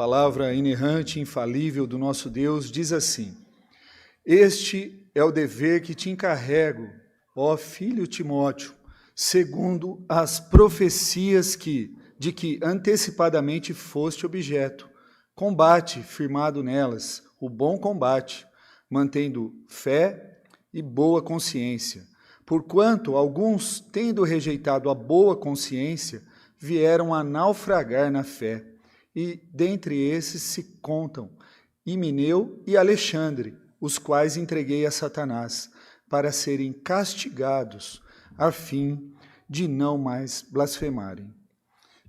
palavra inerrante e infalível do nosso Deus diz assim: Este é o dever que te encarrego, ó filho Timóteo, segundo as profecias de que antecipadamente foste objeto. Combate, firmado nelas, o bom combate, mantendo fé e boa consciência. Porquanto alguns, tendo rejeitado a boa consciência, vieram a naufragar na fé. E dentre esses se contam Himeneu e Alexandre, os quais entreguei a Satanás, para serem castigados, a fim de não mais blasfemarem.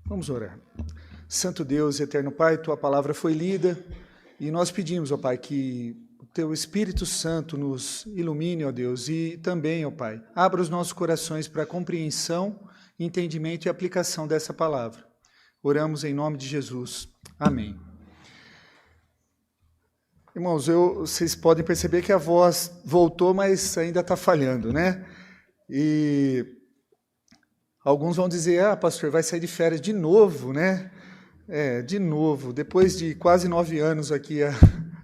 Vamos orar. Santo Deus, eterno Pai, Tua palavra foi lida, e nós pedimos, ó Pai, que o Teu Espírito Santo nos ilumine, ó Deus, e também, ó Pai, abra os nossos corações para a compreensão, entendimento e aplicação dessa palavra. Oramos em nome de Jesus. Amém. Irmãos, vocês podem perceber que a voz voltou, mas ainda está falhando, né? E alguns vão dizer, pastor, vai sair de férias de novo, né? De novo. Depois de quase 9 anos aqui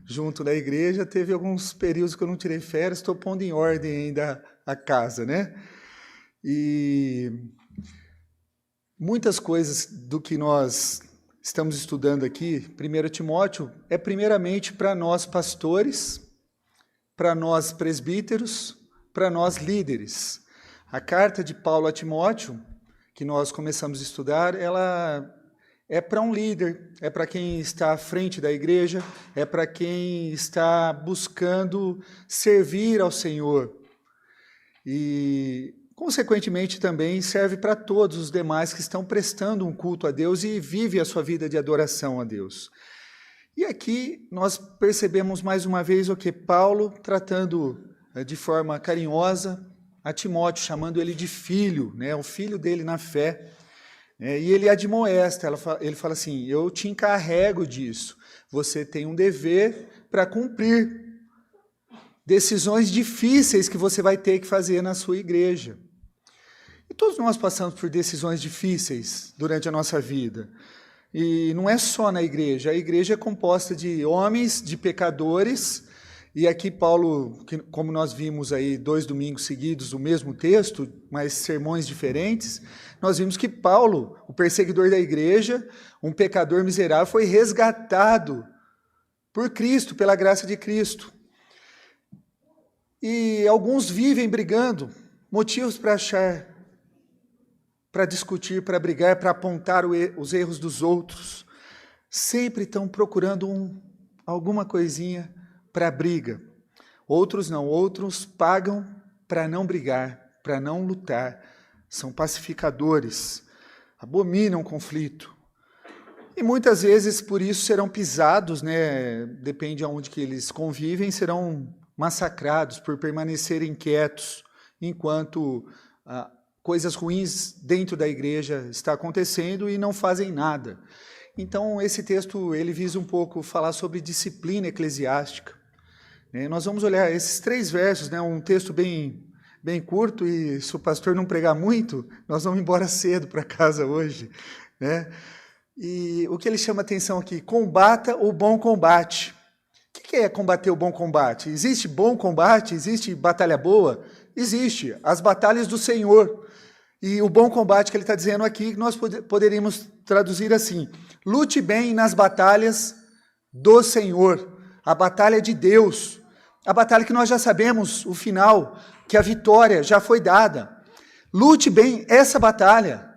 junto da igreja, teve alguns períodos que eu não tirei férias, estou pondo em ordem ainda a casa, né? E muitas coisas do que nós estamos estudando aqui, 1 Timóteo, é primeiramente para nós pastores, para nós presbíteros, para nós líderes. A carta de Paulo a Timóteo, que nós começamos a estudar, ela é para um líder, é para quem está à frente da igreja, é para quem está buscando servir ao Senhor. E consequentemente, também serve para todos os demais que estão prestando um culto a Deus e vivem a sua vida de adoração a Deus. E aqui nós percebemos mais uma vez o que Paulo, tratando de forma carinhosa a Timóteo, chamando ele de filho, né, o filho dele na fé. E ele admoesta, ele fala assim, eu te encarrego disso, você tem um dever para cumprir. Decisões difíceis que você vai ter que fazer na sua igreja. E todos nós passamos por decisões difíceis durante a nossa vida. E não é só na igreja. A igreja é composta de homens, de pecadores. E aqui Paulo, como nós vimos aí 2 domingos seguidos o mesmo texto, mas sermões diferentes, nós vimos que Paulo, o perseguidor da igreja, um pecador miserável, foi resgatado por Cristo, pela graça de Cristo. E alguns vivem brigando, motivos para achar, para discutir, para brigar, para apontar os erros dos outros. Sempre estão procurando alguma coisinha para briga. Outros não, outros pagam para não brigar, para não lutar. São pacificadores, abominam conflito. E muitas vezes por isso serão pisados, né? Depende de onde que eles convivem, serão massacrados por permanecerem quietos enquanto coisas ruins dentro da igreja está acontecendo e não fazem nada. Então, esse texto ele visa um pouco falar sobre disciplina eclesiástica. Nós vamos olhar esses 3 versos, né, um texto bem curto, e se o pastor não pregar muito, nós vamos embora cedo para casa hoje. Né? E o que ele chama atenção aqui, combata o bom combate. O que é combater o bom combate? Existe bom combate? Existe batalha boa? Existe. As batalhas do Senhor. E o bom combate que ele está dizendo aqui, nós poderíamos traduzir assim, lute bem nas batalhas do Senhor, a batalha de Deus, a batalha que nós já sabemos, o final, que a vitória já foi dada. Lute bem essa batalha.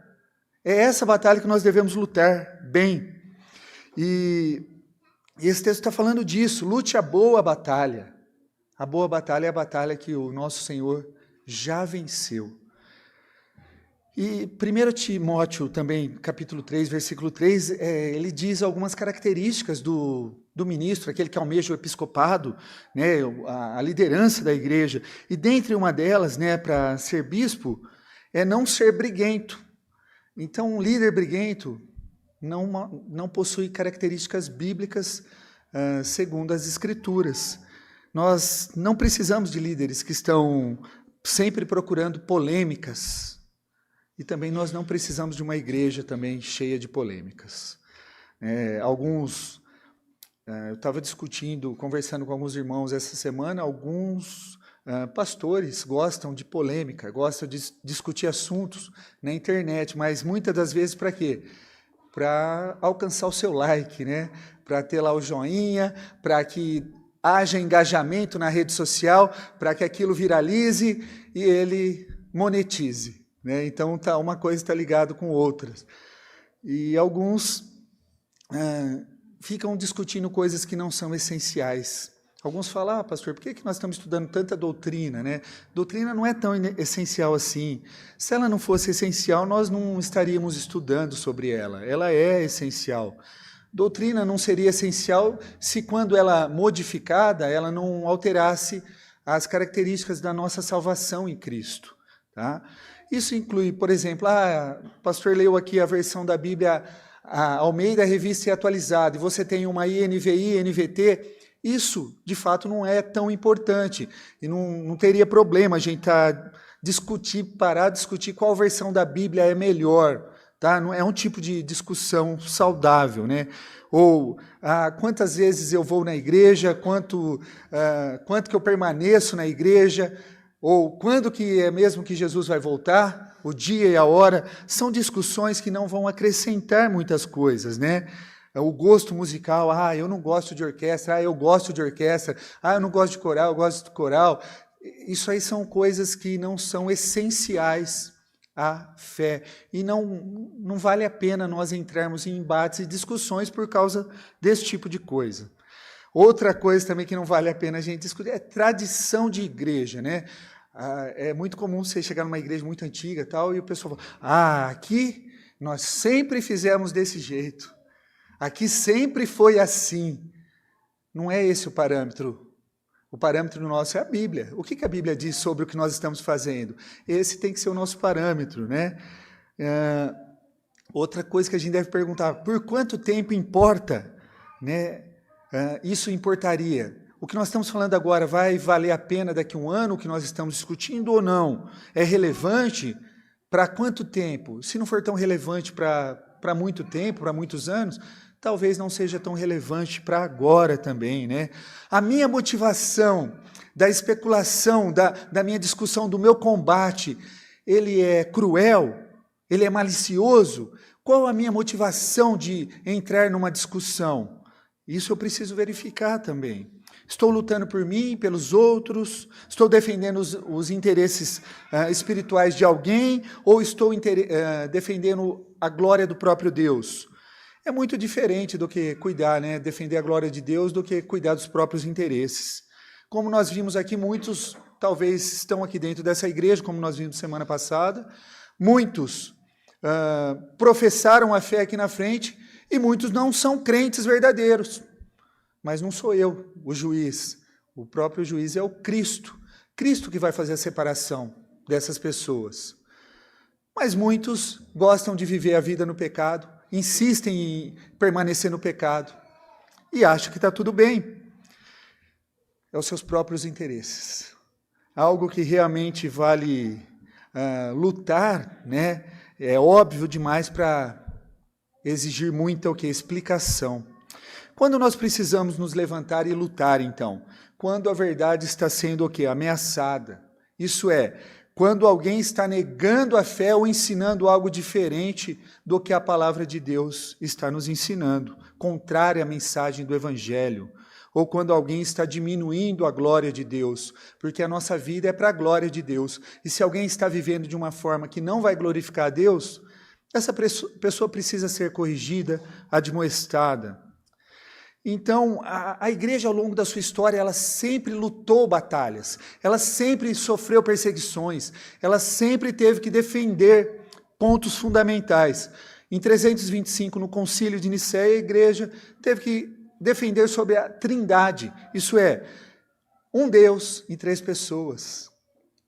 É essa batalha que nós devemos lutar bem. E esse texto está falando disso, lute a boa batalha. A boa batalha é a batalha que o nosso Senhor já venceu. E 1 Timóteo também, capítulo 3, versículo 3, ele diz algumas características do ministro, aquele que almeja o episcopado, né, a liderança da igreja. E dentre uma delas, né, para ser bispo, é não ser briguento. Então, um líder briguento não possui características bíblicas segundo as Escrituras. Nós não precisamos de líderes que estão sempre procurando polêmicas. E também nós não precisamos de uma igreja também cheia de polêmicas. Alguns Eu estava conversando com alguns irmãos essa semana, alguns pastores gostam de polêmica, gostam de discutir assuntos na internet, mas muitas das vezes para quê? Para alcançar o seu like, né? Para ter lá o joinha, para que haja engajamento na rede social, para que aquilo viralize e ele monetize, né? Então uma coisa está ligada com outras. E alguns ficam discutindo coisas que não são essenciais. Alguns falam, pastor, por que nós estamos estudando tanta doutrina, né? Doutrina não é tão essencial assim. Se ela não fosse essencial, nós não estaríamos estudando sobre ela. Ela é essencial. Doutrina não seria essencial se, quando ela modificada, ela não alterasse as características da nossa salvação em Cristo. Tá? Isso inclui, por exemplo, o pastor leu aqui a versão da Bíblia, a Almeida Revista e Atualizada, e você tem uma INVI, NVT. Isso, de fato, não é tão importante, e não teria problema a gente parar de discutir qual versão da Bíblia é melhor, tá? Não é um tipo de discussão saudável, né? Ou quantas vezes eu vou na igreja, quanto que eu permaneço na igreja, ou quando que é mesmo que Jesus vai voltar, o dia e a hora, são discussões que não vão acrescentar muitas coisas, né? O gosto musical, eu não gosto de orquestra, eu gosto de orquestra, eu não gosto de coral, eu gosto de coral. Isso aí são coisas que não são essenciais à fé. E não vale a pena nós entrarmos em embates e discussões por causa desse tipo de coisa. Outra coisa também que não vale a pena a gente discutir é tradição de igreja, né? É muito comum você chegar numa igreja muito antiga e tal, e o pessoal fala, aqui nós sempre fizemos desse jeito. Aqui sempre foi assim. Não é esse o parâmetro. O parâmetro nosso é a Bíblia. O que a Bíblia diz sobre o que nós estamos fazendo? Esse tem que ser o nosso parâmetro, né? Outra coisa que a gente deve perguntar, por quanto tempo importa, né? Isso importaria? O que nós estamos falando agora vai valer a pena daqui a um ano, o que nós estamos discutindo ou não? É relevante? Para quanto tempo? Se não for tão relevante para muito tempo, para muitos anos, talvez não seja tão relevante para agora também, né? A minha motivação da especulação, da minha discussão, do meu combate, ele é cruel? Ele é malicioso? Qual a minha motivação de entrar numa discussão? Isso eu preciso verificar também. Estou lutando por mim, pelos outros? Estou defendendo os interesses espirituais de alguém? Ou estou defendendo a glória do próprio Deus? É muito diferente do que cuidar, né? Defender a glória de Deus do que cuidar dos próprios interesses. Como nós vimos aqui, muitos talvez estão aqui dentro dessa igreja, como nós vimos semana passada, muitos professaram a fé aqui na frente e muitos não são crentes verdadeiros. Mas não sou eu o juiz, o próprio juiz é o Cristo. Cristo que vai fazer a separação dessas pessoas. Mas muitos gostam de viver a vida no pecado, insistem em permanecer no pecado e acham que está tudo bem. É os seus próprios interesses. Algo que realmente vale lutar, né? É óbvio demais para exigir muita explicação. Quando nós precisamos nos levantar e lutar, então? Quando a verdade está sendo ameaçada. Isso é, quando alguém está negando a fé ou ensinando algo diferente do que a palavra de Deus está nos ensinando, contrária à mensagem do Evangelho, ou quando alguém está diminuindo a glória de Deus, porque a nossa vida é para a glória de Deus, e se alguém está vivendo de uma forma que não vai glorificar a Deus, essa pessoa precisa ser corrigida, admoestada. Então, a igreja, ao longo da sua história, ela sempre lutou batalhas, ela sempre sofreu perseguições, ela sempre teve que defender pontos fundamentais. Em 325, no Concílio de Nicéia, a igreja teve que defender sobre a trindade, isso é, um Deus em 3 pessoas.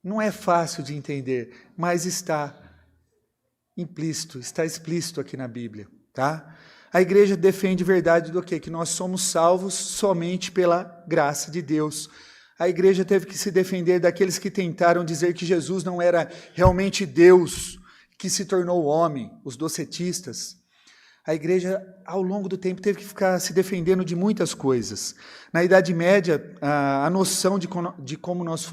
Não é fácil de entender, mas está implícito, está explícito aqui na Bíblia, tá? A igreja defende verdade do quê? Que nós somos salvos somente pela graça de Deus. A igreja teve que se defender daqueles que tentaram dizer que Jesus não era realmente Deus, que se tornou homem, os docetistas. A igreja, ao longo do tempo, teve que ficar se defendendo de muitas coisas. Na Idade Média, a noção de como nós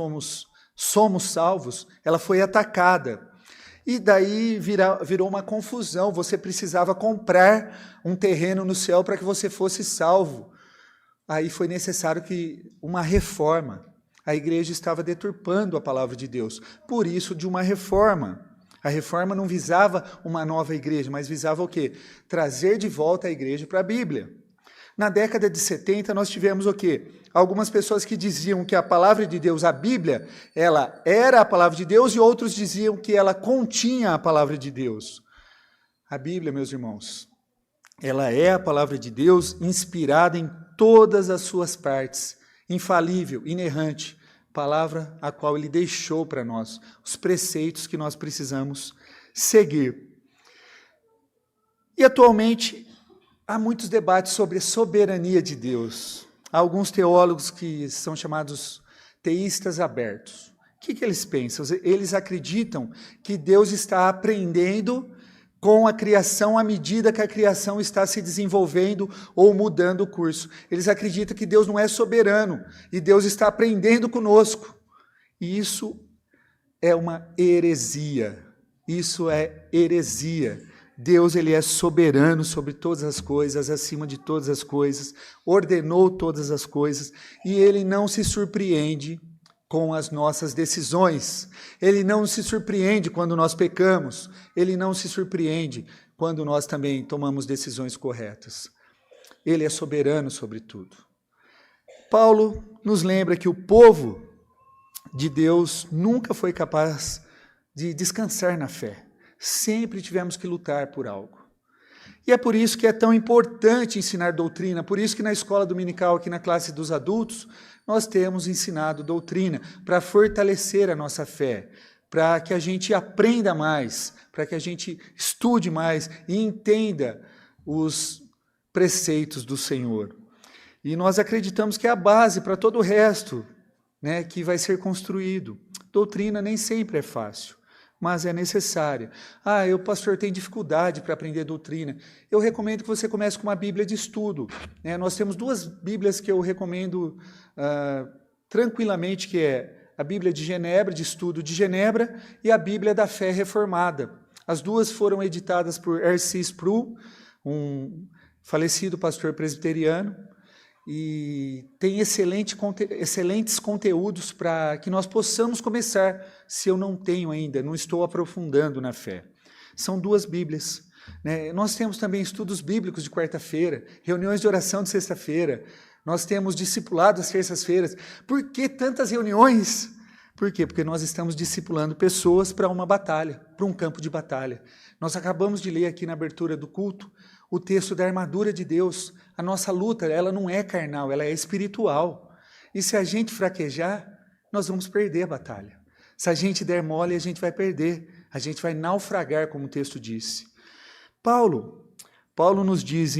somos salvos, ela foi atacada. E daí virou uma confusão. Você precisava comprar um terreno no céu para que você fosse salvo. Aí foi necessário uma reforma. A igreja estava deturpando a palavra de Deus. Por isso, de uma reforma. A reforma não visava uma nova igreja, mas visava o quê? Trazer de volta a igreja para a Bíblia. Na década de 70, nós tivemos o quê? Algumas pessoas que diziam que a palavra de Deus, a Bíblia, ela era a palavra de Deus, e outros diziam que ela continha a palavra de Deus. A Bíblia, meus irmãos, ela é a palavra de Deus inspirada em todas as suas partes, infalível, inerrante, palavra a qual Ele deixou para nós, os preceitos que nós precisamos seguir. E atualmente há muitos debates sobre a soberania de Deus. Há alguns teólogos que são chamados teístas abertos. O que eles pensam? Eles acreditam que Deus está aprendendo com a criação à medida que a criação está se desenvolvendo ou mudando o curso. Eles acreditam que Deus não é soberano e Deus está aprendendo conosco. E isso é uma heresia. Isso é heresia. Deus, ele é soberano sobre todas as coisas, acima de todas as coisas, ordenou todas as coisas, e ele não se surpreende com as nossas decisões. Ele não se surpreende quando nós pecamos. Ele não se surpreende quando nós também tomamos decisões corretas. Ele é soberano sobre tudo. Paulo nos lembra que o povo de Deus nunca foi capaz de descansar na fé. Sempre tivemos que lutar por algo. E é por isso que é tão importante ensinar doutrina, por isso que na escola dominical, aqui na classe dos adultos, nós temos ensinado doutrina para fortalecer a nossa fé, para que a gente aprenda mais, para que a gente estude mais e entenda os preceitos do Senhor. E nós acreditamos que é a base para todo o resto, né, que vai ser construído. Doutrina nem sempre é fácil, mas é necessária. O pastor tem dificuldade para aprender doutrina. Eu recomendo que você comece com uma Bíblia de estudo. Nós temos 2 Bíblias que eu recomendo tranquilamente, que é a Bíblia de Genebra, de estudo de Genebra, e a Bíblia da Fé Reformada. As 2 foram editadas por R.C. Sproul, um falecido pastor presbiteriano, e tem excelentes conteúdos para que nós possamos começar, se eu não tenho ainda, não estou aprofundando na fé. São 2 Bíblias. Nós temos também estudos bíblicos de quarta-feira, reuniões de oração de sexta-feira, nós temos discipulado às terças-feiras. Por que tantas reuniões? Por quê? Porque nós estamos discipulando pessoas para uma batalha, para um campo de batalha. Nós acabamos de ler aqui na abertura do culto o texto da armadura de Deus. A nossa luta, ela não é carnal, ela é espiritual. E se a gente fraquejar, nós vamos perder a batalha. Se a gente der mole, a gente vai perder. A gente vai naufragar, como o texto disse. Paulo nos diz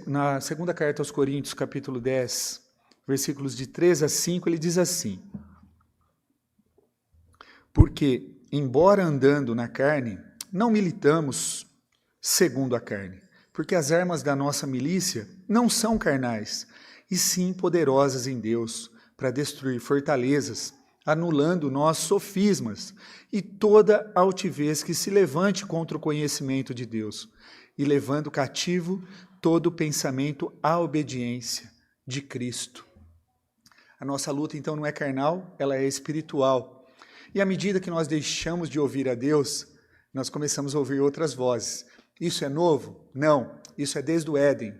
na segunda carta aos Coríntios, capítulo 10, versículos de 3 a 5, ele diz assim: porque, embora andando na carne, não militamos segundo a carne, porque as armas da nossa milícia não são carnais, e sim poderosas em Deus, para destruir fortalezas, anulando nós sofismas e toda altivez que se levante contra o conhecimento de Deus, e levando cativo todo pensamento à obediência de Cristo. A nossa luta, então, não é carnal, ela é espiritual. E à medida que nós deixamos de ouvir a Deus, nós começamos a ouvir outras vozes. Isso é novo? Não. Isso é desde o Éden,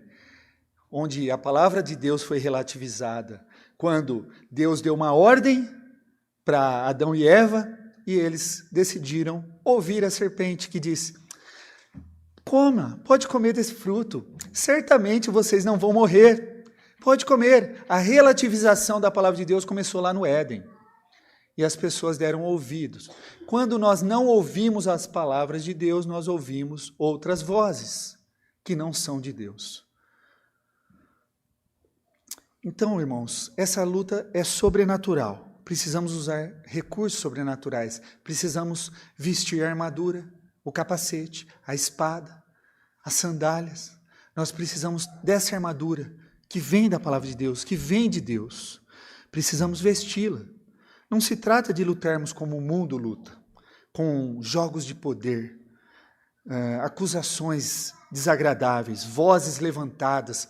onde a palavra de Deus foi relativizada. Quando Deus deu uma ordem para Adão e Eva, e eles decidiram ouvir a serpente que disse: coma, pode comer desse fruto, certamente vocês não vão morrer, pode comer. A relativização da palavra de Deus começou lá no Éden, e as pessoas deram ouvidos. Quando nós não ouvimos as palavras de Deus, nós ouvimos outras vozes, que não são de Deus. Então, irmãos, essa luta é sobrenatural. Precisamos usar recursos sobrenaturais. Precisamos vestir a armadura, o capacete, a espada, as sandálias. Nós precisamos dessa armadura que vem da palavra de Deus, que vem de Deus. Precisamos vesti-la. Não se trata de lutarmos como o mundo luta, com jogos de poder, acusações desagradáveis, vozes levantadas,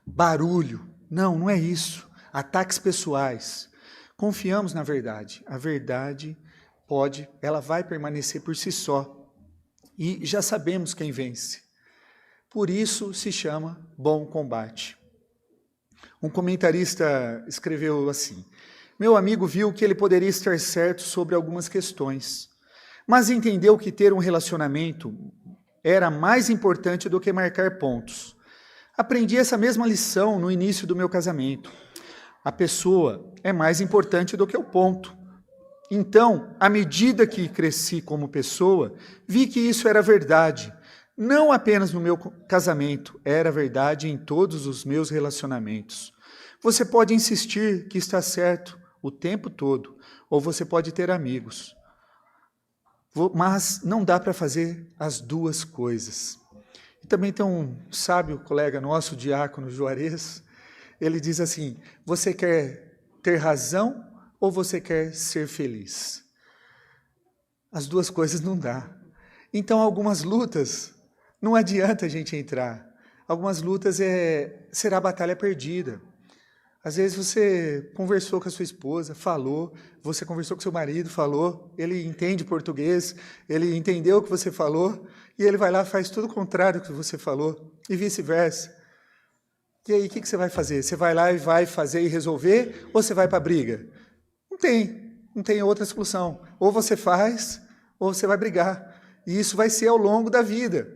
barulho. Não, não é isso. Ataques pessoais. Confiamos na verdade. A verdade ela vai permanecer por si só. E já sabemos quem vence. Por isso se chama bom combate. Um comentarista escreveu assim: meu amigo viu que ele poderia estar certo sobre algumas questões, mas entendeu que ter um relacionamento era mais importante do que marcar pontos. Aprendi essa mesma lição no início do meu casamento. A pessoa é mais importante do que o ponto. Então, à medida que cresci como pessoa, vi que isso era verdade. Não apenas no meu casamento, era verdade em todos os meus relacionamentos. Você pode insistir que está certo o tempo todo, ou você pode ter amigos. Mas não dá para fazer as duas coisas. E também tem um sábio colega nosso, o diácono Juarez, ele diz assim: você quer ter razão ou você quer ser feliz? As duas coisas não dá. Então, algumas lutas, não adianta a gente entrar. Algumas lutas será batalha perdida. Às vezes você conversou com a sua esposa, falou, você conversou com seu marido, falou, ele entende português, ele entendeu o que você falou, e ele vai lá e faz tudo o contrário do que você falou, e vice-versa. E aí, o que você vai fazer? Você vai lá e vai fazer e resolver, ou você vai para a briga? Não tem outra solução. Ou você faz, ou você vai brigar. E isso vai ser ao longo da vida.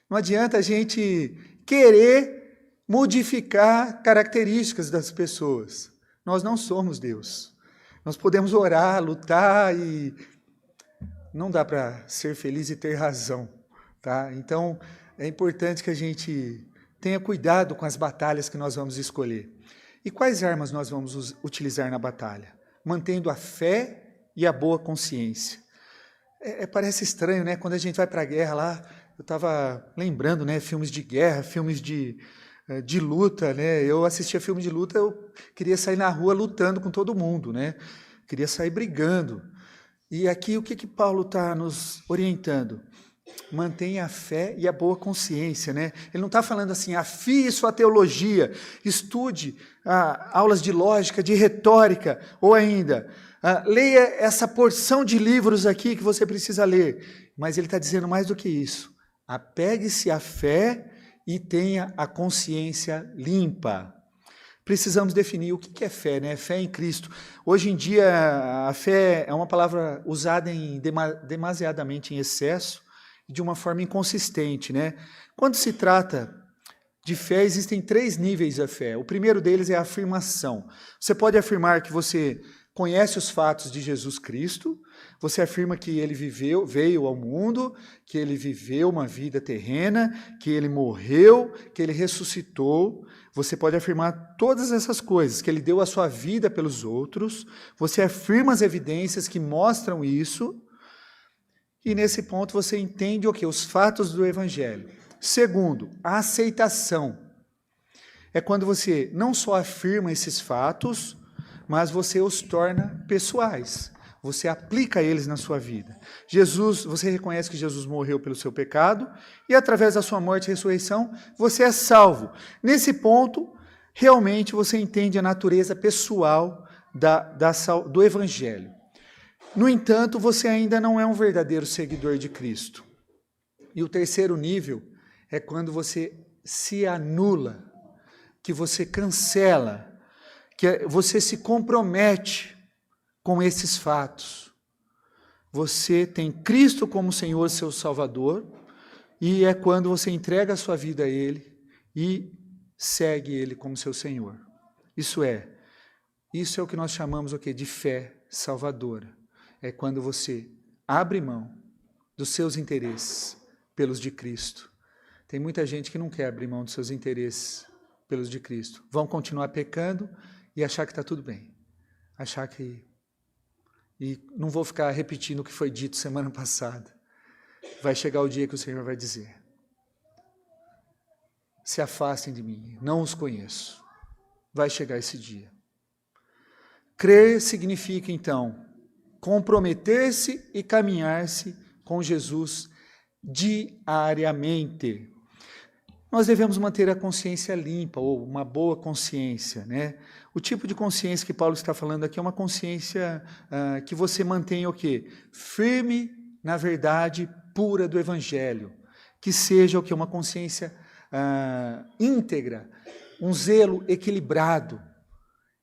Não adianta a gente querer modificar características das pessoas. Nós não somos Deus. Nós podemos orar, lutar e não dá para ser feliz e ter razão, tá? Então, é importante que a gente tenha cuidado com as batalhas que nós vamos escolher. E quais armas nós vamos utilizar na batalha? Mantendo a fé e a boa consciência. Parece estranho, né? Quando a gente vai para a guerra lá, eu estava lembrando, né? Filmes de guerra, filmes de luta, né? Eu assistia filme de luta, eu queria sair na rua lutando com todo mundo, né? Queria sair brigando. E aqui o que Paulo está nos orientando? Mantenha a fé e a boa consciência, né? Ele não está falando assim, afie sua teologia, estude aulas de lógica, de retórica, ou ainda, leia essa porção de livros aqui que você precisa ler. Mas ele está dizendo mais do que isso. Apegue-se à fé e tenha a consciência limpa. Precisamos definir o que é fé, né? Fé em Cristo. Hoje em dia, a fé é uma palavra usada demasiadamente em excesso, de uma forma inconsistente, né? Quando se trata de fé, existem 3 níveis da fé. O primeiro deles é a afirmação. Você pode afirmar que você conhece os fatos de Jesus Cristo, você afirma que ele veio ao mundo, que ele viveu uma vida terrena, que ele morreu, que ele ressuscitou. Você pode afirmar todas essas coisas, que ele deu a sua vida pelos outros. Você afirma as evidências que mostram isso. E nesse ponto você entende o quê? Os fatos do Evangelho. Segundo, a aceitação. É quando você não só afirma esses fatos, mas você os torna pessoais. Você aplica eles na sua vida. Você reconhece que Jesus morreu pelo seu pecado e através da sua morte e ressurreição, você é salvo. Nesse ponto, realmente você entende a natureza pessoal do Evangelho. No entanto, você ainda não é um verdadeiro seguidor de Cristo. E o terceiro nível é quando você se anula, que você cancela, que você se compromete com esses fatos. Você tem Cristo como Senhor, seu Salvador, e é quando você entrega a sua vida a Ele e segue Ele como seu Senhor. Isso é o que nós chamamos o quê? De fé salvadora. É quando você abre mão dos seus interesses pelos de Cristo. Tem muita gente que não quer abrir mão dos seus interesses pelos de Cristo. Vão continuar pecando e achar que está tudo bem. Achar que... E não vou ficar repetindo o que foi dito semana passada. Vai chegar o dia que o Senhor vai dizer: se afastem de mim, não os conheço. Vai chegar esse dia. Crer significa, então, comprometer-se e caminhar-se com Jesus diariamente. Nós devemos manter a consciência limpa, ou uma boa consciência, né? O tipo de consciência que Paulo está falando aqui é uma consciência que você mantém o quê? Firme na verdade pura do Evangelho. Que seja o quê? Uma consciência íntegra, um zelo equilibrado.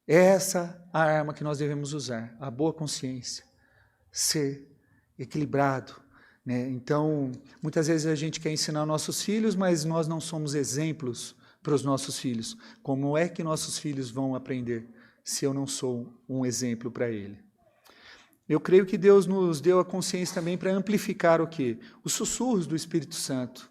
Essa é a arma que nós devemos usar, a boa consciência. Ser equilibrado. Né? Então, muitas vezes a gente quer ensinar nossos filhos, mas nós não somos exemplos para os nossos filhos. Como é que nossos filhos vão aprender se eu não sou um exemplo para ele? Eu creio que Deus nos deu a consciência também para amplificar o quê? Os sussurros do Espírito Santo.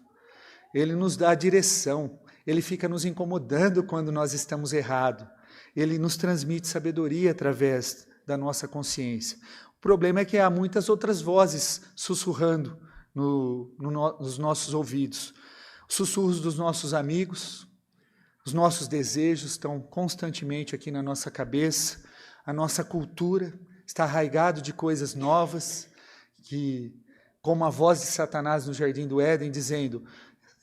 Ele nos dá a direção, ele fica nos incomodando quando nós estamos errados. Ele nos transmite sabedoria através da nossa consciência. O problema é que há muitas outras vozes sussurrando nos nossos ouvidos. Os sussurros dos nossos amigos, os nossos desejos estão constantemente aqui na nossa cabeça. A nossa cultura está arraigado de coisas novas, que, como a voz de Satanás no Jardim do Éden, dizendo: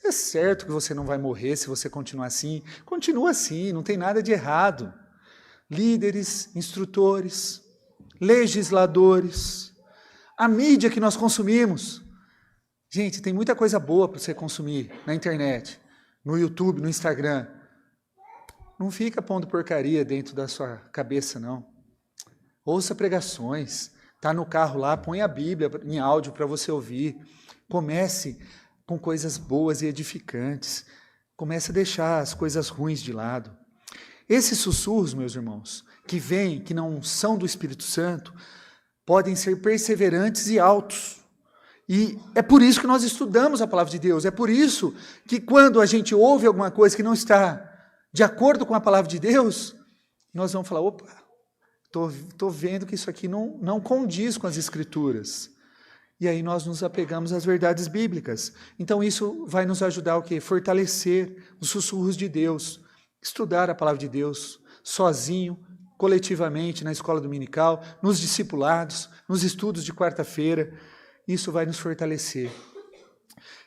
é certo que você não vai morrer se você continuar assim. Continua assim, não tem nada de errado. Líderes, instrutores, legisladores, a mídia que nós consumimos. Gente, tem muita coisa boa para você consumir na internet, no YouTube, no Instagram. Não fica pondo porcaria dentro da sua cabeça, não. Ouça pregações, está no carro lá, põe a Bíblia em áudio para você ouvir. Comece com coisas boas e edificantes. Comece a deixar as coisas ruins de lado. Esses sussurros, meus irmãos, que vêm, que não são do Espírito Santo, podem ser perseverantes e altos. E é por isso que nós estudamos a palavra de Deus. É por isso que quando a gente ouve alguma coisa que não está de acordo com a palavra de Deus, nós vamos falar: opa, estou vendo que isso aqui não condiz com as Escrituras. E aí nós nos apegamos às verdades bíblicas. Então isso vai nos ajudar o quê? Fortalecer os sussurros de Deus. Estudar a palavra de Deus sozinho, coletivamente, na escola dominical, nos discipulados, nos estudos de quarta-feira. Isso vai nos fortalecer.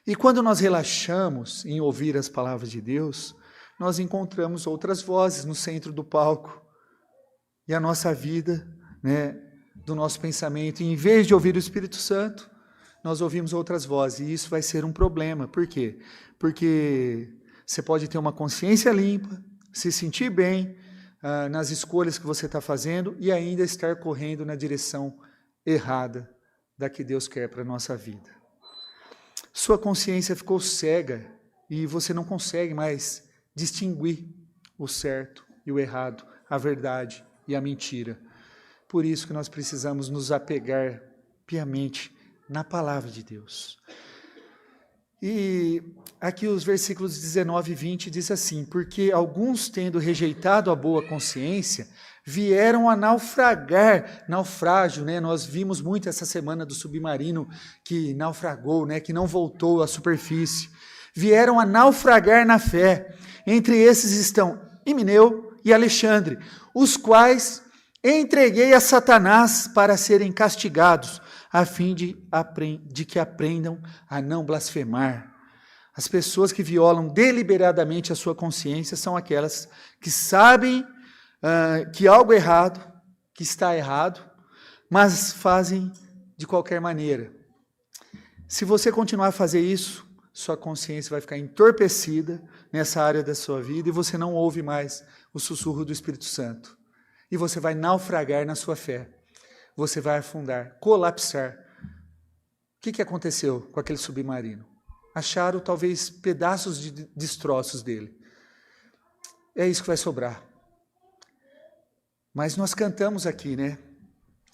E quando nós relaxamos em ouvir as palavras de Deus, nós encontramos outras vozes no centro do palco. E a nossa vida, né, do nosso pensamento, e em vez de ouvir o Espírito Santo, nós ouvimos outras vozes. E isso vai ser um problema. Por quê? Porque você pode ter uma consciência limpa, se sentir bem nas escolhas que você está fazendo e ainda estar correndo na direção errada da que Deus quer para a nossa vida. Sua consciência ficou cega e você não consegue mais distinguir o certo e o errado, a verdade e a mentira. Por isso que nós precisamos nos apegar piamente na palavra de Deus. E aqui os versículos 19 e 20 diz assim: porque alguns, tendo rejeitado a boa consciência, vieram a naufragar. Naufrágio, né? Nós vimos muito essa semana do submarino que naufragou, né? Que não voltou à superfície. Vieram a naufragar na fé. Entre esses estão Himeneu e Alexandre, os quais entreguei a Satanás para serem castigados, a fim de que aprendam a não blasfemar. As pessoas que violam deliberadamente a sua consciência são aquelas que sabem que algo é errado, que está errado, mas fazem de qualquer maneira. Se você continuar a fazer isso, sua consciência vai ficar entorpecida nessa área da sua vida e você não ouve mais o sussurro do Espírito Santo. E você vai naufragar na sua fé. Você vai afundar, colapsar. O que aconteceu com aquele submarino? Acharam talvez pedaços de destroços dele. É isso que vai sobrar. Mas nós cantamos aqui, né?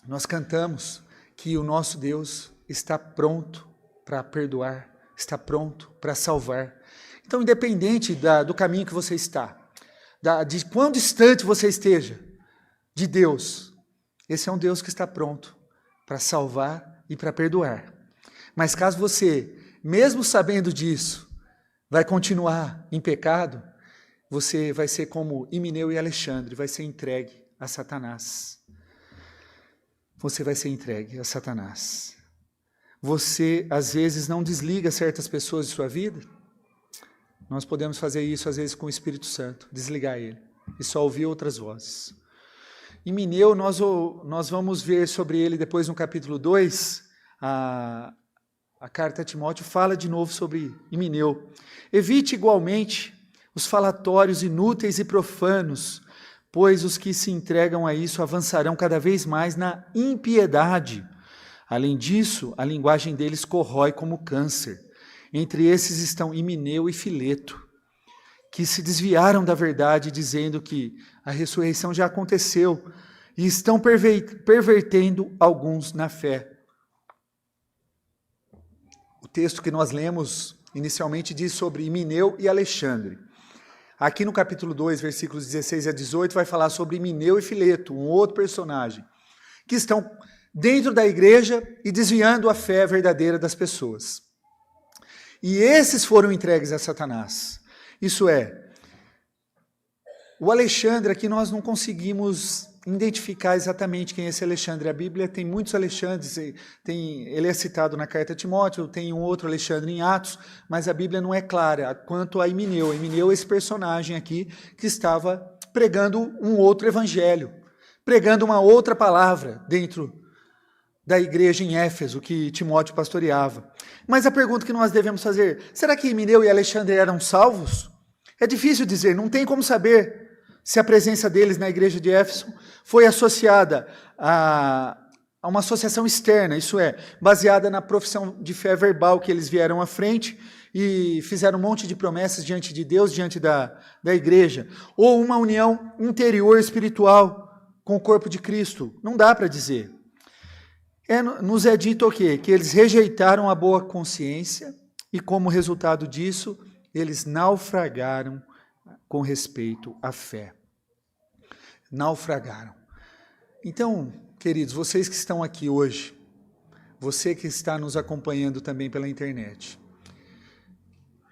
Nós cantamos que o nosso Deus está pronto para perdoar, está pronto para salvar. Então, independente do caminho que você está, de quão distante você esteja de Deus, esse é um Deus que está pronto para salvar e para perdoar. Mas caso você, mesmo sabendo disso, vai continuar em pecado, você vai ser como Himeneu e Alexandre, vai ser entregue a Satanás. Você vai ser entregue a Satanás. Você, às vezes, não desliga certas pessoas de sua vida. Nós podemos fazer isso, às vezes, com o Espírito Santo, desligar ele e só ouvir outras vozes. Himeneu, nós vamos ver sobre ele depois no capítulo 2, a carta a Timóteo fala de novo sobre Himeneu. Evite igualmente os falatórios inúteis e profanos, pois os que se entregam a isso avançarão cada vez mais na impiedade. Além disso, a linguagem deles corrói como câncer. Entre esses estão Himeneu e Fileto, que se desviaram da verdade, dizendo que a ressurreição já aconteceu, e estão pervertendo alguns na fé. O texto que nós lemos inicialmente diz sobre Himeneu e Alexandre. Aqui no capítulo 2, versículos 16 a 18, vai falar sobre Himeneu e Fileto, um outro personagem, que estão dentro da igreja e desviando a fé verdadeira das pessoas. E esses foram entregues a Satanás. Isso é, o Alexandre, aqui nós não conseguimos identificar exatamente quem é esse Alexandre. A Bíblia tem muitos Alexandres, ele é citado na carta a Timóteo, tem um outro Alexandre em Atos, mas a Bíblia não é clara quanto a Himeneu. Himeneu é esse personagem aqui que estava pregando um outro evangelho, pregando uma outra palavra dentro da igreja em Éfeso, que Timóteo pastoreava. Mas a pergunta que nós devemos fazer, será que Himeneu e Alexandre eram salvos? É difícil dizer, não tem como saber se a presença deles na igreja de Éfeso foi associada a uma associação externa, isso é, baseada na profissão de fé verbal que eles vieram à frente e fizeram um monte de promessas diante de Deus, diante da igreja, ou uma união interior espiritual com o corpo de Cristo, não dá para dizer. Nos é dito o quê? Que eles rejeitaram a boa consciência e, como resultado disso, eles naufragaram com respeito à fé. Naufragaram. Então, queridos, vocês que estão aqui hoje, você que está nos acompanhando também pela internet,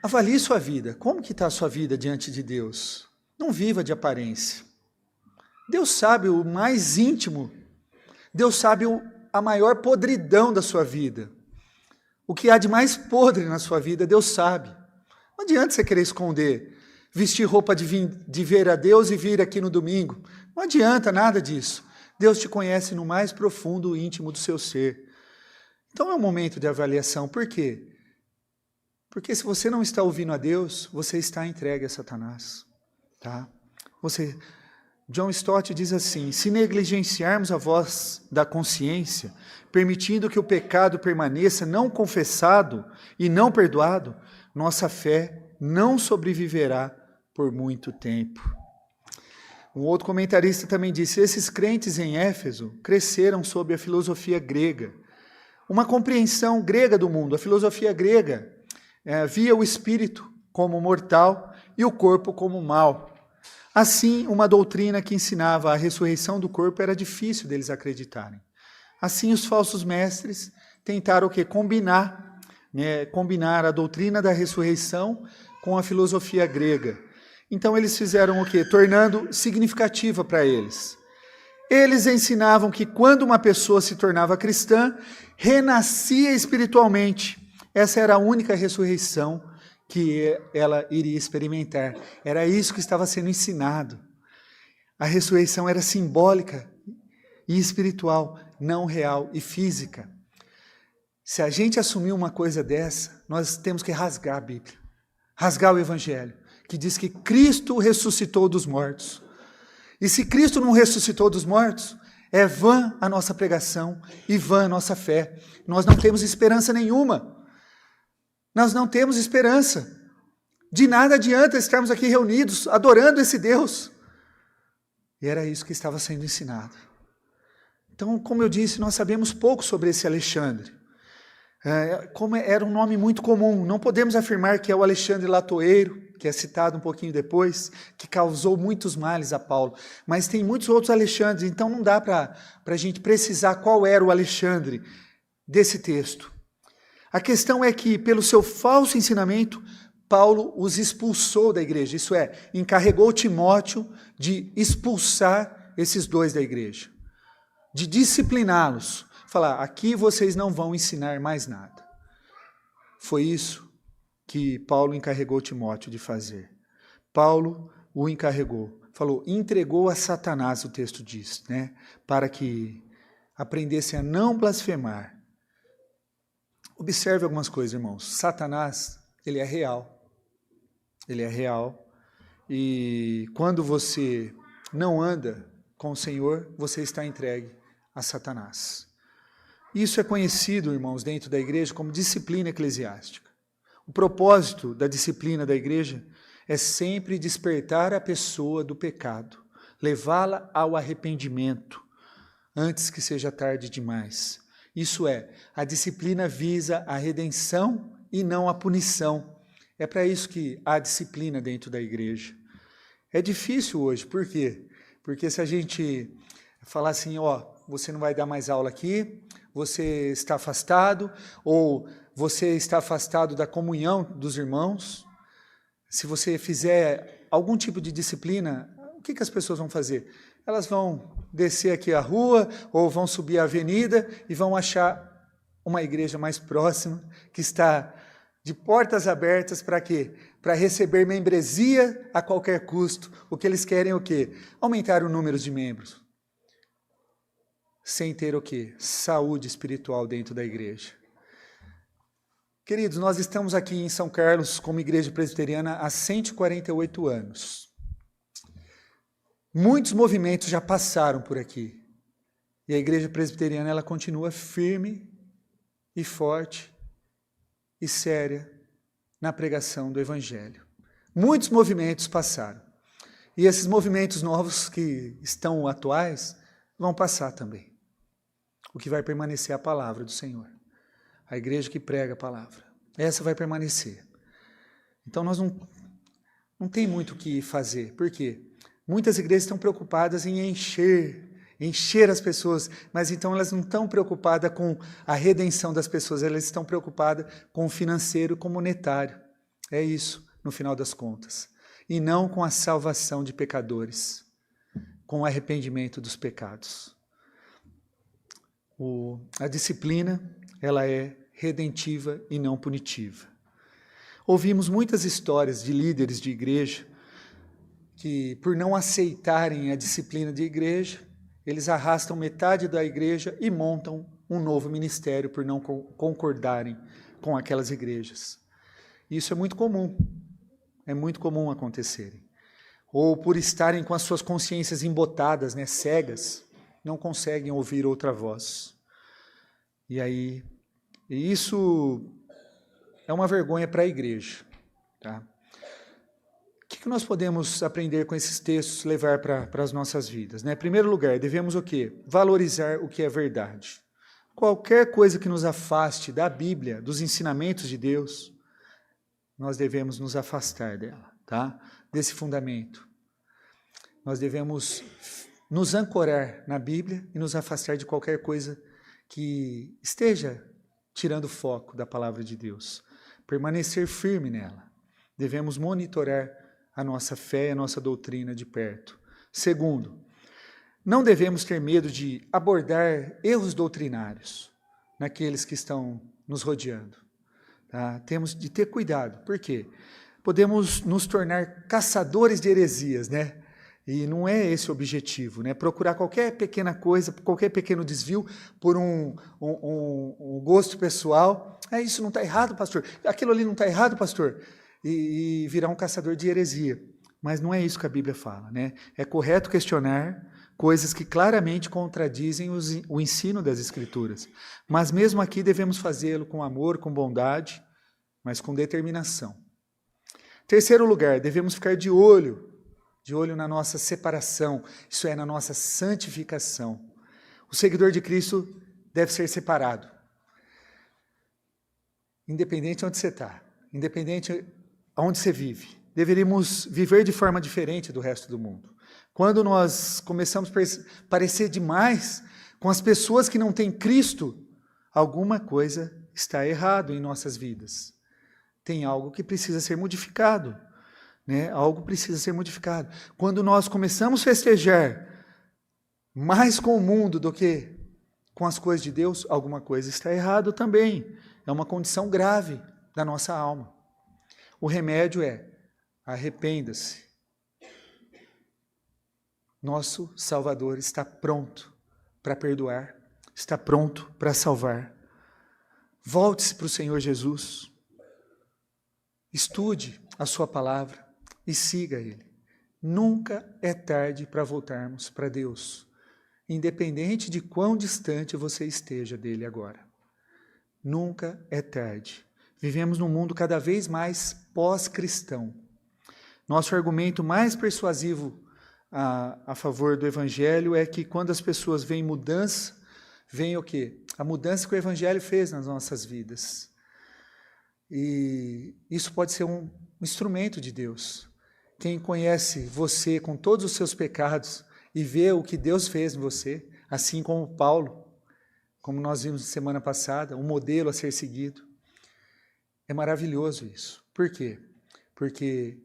avalie sua vida. Como que está a sua vida diante de Deus? Não viva de aparência. Deus sabe o mais íntimo. Deus sabe a maior podridão da sua vida. O que há de mais podre na sua vida, Deus sabe. Não adianta você querer esconder, vestir roupa de ver a Deus e vir aqui no domingo. Não adianta nada disso. Deus te conhece no mais profundo e íntimo do seu ser. Então é um momento de avaliação. Por quê? Porque se você não está ouvindo a Deus, você está entregue a Satanás. Tá? John Stott diz assim, se negligenciarmos a voz da consciência, permitindo que o pecado permaneça não confessado e não perdoado, nossa fé não sobreviverá por muito tempo. Um outro comentarista também disse, esses crentes em Éfeso cresceram sob a filosofia grega, uma compreensão grega do mundo. A filosofia grega via o espírito como mortal e o corpo como mal. Assim, uma doutrina que ensinava a ressurreição do corpo era difícil deles acreditarem. Assim, os falsos mestres tentaram o quê? Combinar a doutrina da ressurreição com a filosofia grega. Então, eles fizeram o quê? Tornando significativa para eles. Eles ensinavam que quando uma pessoa se tornava cristã, renascia espiritualmente. Essa era a única ressurreição que ela iria experimentar. Era isso que estava sendo ensinado. A ressurreição era simbólica e espiritual, não real e física. Se a gente assumir uma coisa dessa, nós temos que rasgar a Bíblia, rasgar o Evangelho, que diz que Cristo ressuscitou dos mortos. E se Cristo não ressuscitou dos mortos, é vã a nossa pregação e vã a nossa fé. Nós não temos esperança nenhuma. Nós não temos esperança. De nada adianta estarmos aqui reunidos, adorando esse Deus. E era isso que estava sendo ensinado. Então, como eu disse, nós sabemos pouco sobre esse Alexandre. Como era um nome muito comum, não podemos afirmar que é o Alexandre Latoeiro, que é citado um pouquinho depois, que causou muitos males a Paulo. Mas tem muitos outros Alexandres, então não dá para a gente precisar qual era o Alexandre desse texto. A questão é que, pelo seu falso ensinamento, Paulo os expulsou da igreja, isso é, encarregou Timóteo de expulsar esses dois da igreja, de discipliná-los, falar, aqui vocês não vão ensinar mais nada. Foi isso que Paulo encarregou Timóteo de fazer. Paulo o encarregou, falou, entregou a Satanás, o texto diz, né, para que aprendessem a não blasfemar. Observe algumas coisas, irmãos. Satanás, ele é real. Ele é real. E quando você não anda com o Senhor, você está entregue a Satanás. Isso é conhecido, irmãos, dentro da igreja como disciplina eclesiástica. O propósito da disciplina da igreja é sempre despertar a pessoa do pecado, levá-la ao arrependimento, antes que seja tarde demais. Isso é, a disciplina visa a redenção e não a punição. É para isso que há disciplina dentro da igreja. É difícil hoje, por quê? Porque se a gente falar assim, você não vai dar mais aula aqui, você está afastado, ou você está afastado da comunhão dos irmãos, se você fizer algum tipo de disciplina, o que as pessoas vão fazer? Elas vão descer aqui a rua, ou vão subir a avenida, e vão achar uma igreja mais próxima, que está de portas abertas para quê? Para receber membresia a qualquer custo. O que eles querem é o quê? Aumentar o número de membros. Sem ter o quê? Saúde espiritual dentro da igreja. Queridos, nós estamos aqui em São Carlos como igreja presbiteriana há 148 anos. Muitos movimentos já passaram por aqui. E a igreja presbiteriana ela continua firme e forte e séria na pregação do Evangelho. Muitos movimentos passaram. E esses movimentos novos que estão atuais vão passar também. O que vai permanecer é a palavra do Senhor. A igreja que prega a palavra. Essa vai permanecer. Então nós não tem muito o que fazer. Por quê? Muitas igrejas estão preocupadas em encher as pessoas, mas então elas não estão preocupadas com a redenção das pessoas, elas estão preocupadas com o financeiro e com o monetário. É isso, no final das contas. E não com a salvação de pecadores, com o arrependimento dos pecados. A disciplina, ela é redentiva e não punitiva. Ouvimos muitas histórias de líderes de igreja que, por não aceitarem a disciplina de igreja, eles arrastam metade da igreja e montam um novo ministério por não concordarem com aquelas igrejas. Isso é muito comum acontecerem. Ou por estarem com as suas consciências embotadas, cegas, não conseguem ouvir outra voz. E isso é uma vergonha para a igreja. Tá? O que nós podemos aprender com esses textos, levar para as nossas vidas? Em primeiro lugar, devemos o quê? Valorizar o que é verdade. Qualquer coisa que nos afaste da Bíblia, dos ensinamentos de Deus, nós devemos nos afastar dela, tá? Desse fundamento. Nós devemos nos ancorar na Bíblia e nos afastar de qualquer coisa que esteja tirando o foco da palavra de Deus. Permanecer firme nela. Devemos monitorar a nossa fé e a nossa doutrina de perto. Segundo, não devemos ter medo de abordar erros doutrinários naqueles que estão nos rodeando. Tá? Temos de ter cuidado. Por quê? Podemos nos tornar caçadores de heresias, E não é esse o objetivo, Procurar qualquer pequena coisa, qualquer pequeno desvio por um gosto pessoal. Isso não está errado, pastor. Aquilo ali não está errado, pastor. E virar um caçador de heresia. Mas não é isso que a Bíblia fala, É correto questionar coisas que claramente contradizem o ensino das Escrituras. Mas mesmo aqui devemos fazê-lo com amor, com bondade, mas com determinação. Terceiro lugar, devemos ficar de olho na nossa separação, isso é, na nossa santificação. O seguidor de Cristo deve ser separado. Independente de onde você está, independente de onde você vive. Deveríamos viver de forma diferente do resto do mundo. Quando nós começamos a parecer demais com as pessoas que não têm Cristo, alguma coisa está errado em nossas vidas. tem algo que precisa ser modificado, né? Algo precisa ser modificado. Quando nós começamos a festejar mais com o mundo do que com as coisas de Deus, alguma coisa está errado também. É uma condição grave da nossa alma. O remédio é: arrependa-se. Nosso Salvador está pronto para perdoar, está pronto para salvar. Volte-se para o Senhor Jesus. Estude a sua palavra e siga Ele. Nunca é tarde para voltarmos para Deus, independente de quão distante você esteja dele agora. Nunca é tarde. Vivemos num mundo cada vez mais pós-cristão. Nosso argumento mais persuasivo a favor do Evangelho é que quando as pessoas veem mudança, vem o quê? A mudança que o Evangelho fez nas nossas vidas. E isso pode ser um instrumento de Deus. Quem conhece você com todos os seus pecados e vê o que Deus fez em você, assim como Paulo, como nós vimos semana passada, um modelo a ser seguido. É maravilhoso isso. Por quê? Porque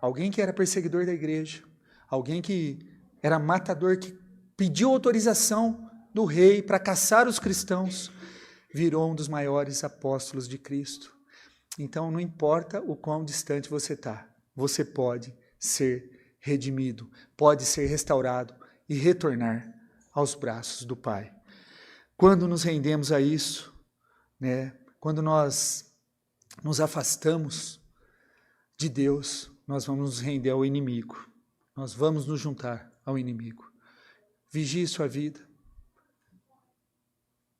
alguém que era perseguidor da igreja, alguém que era matador, que pediu autorização do rei para caçar os cristãos, virou um dos maiores apóstolos de Cristo. Então, não importa o quão distante você está, você pode ser redimido, pode ser restaurado e retornar aos braços do Pai. Quando nos rendemos a isso, né, quando nós nos afastamos de Deus, nós vamos nos render ao inimigo. Nós vamos nos juntar ao inimigo. Vigie sua vida.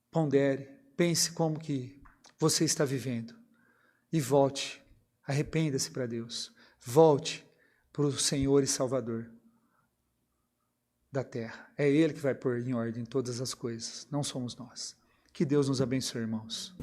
Pondere, pense como que você está vivendo. E volte, arrependa-se para Deus. Volte para o Senhor e Salvador da terra. É Ele que vai pôr em ordem todas as coisas, não somos nós. Que Deus nos abençoe, irmãos.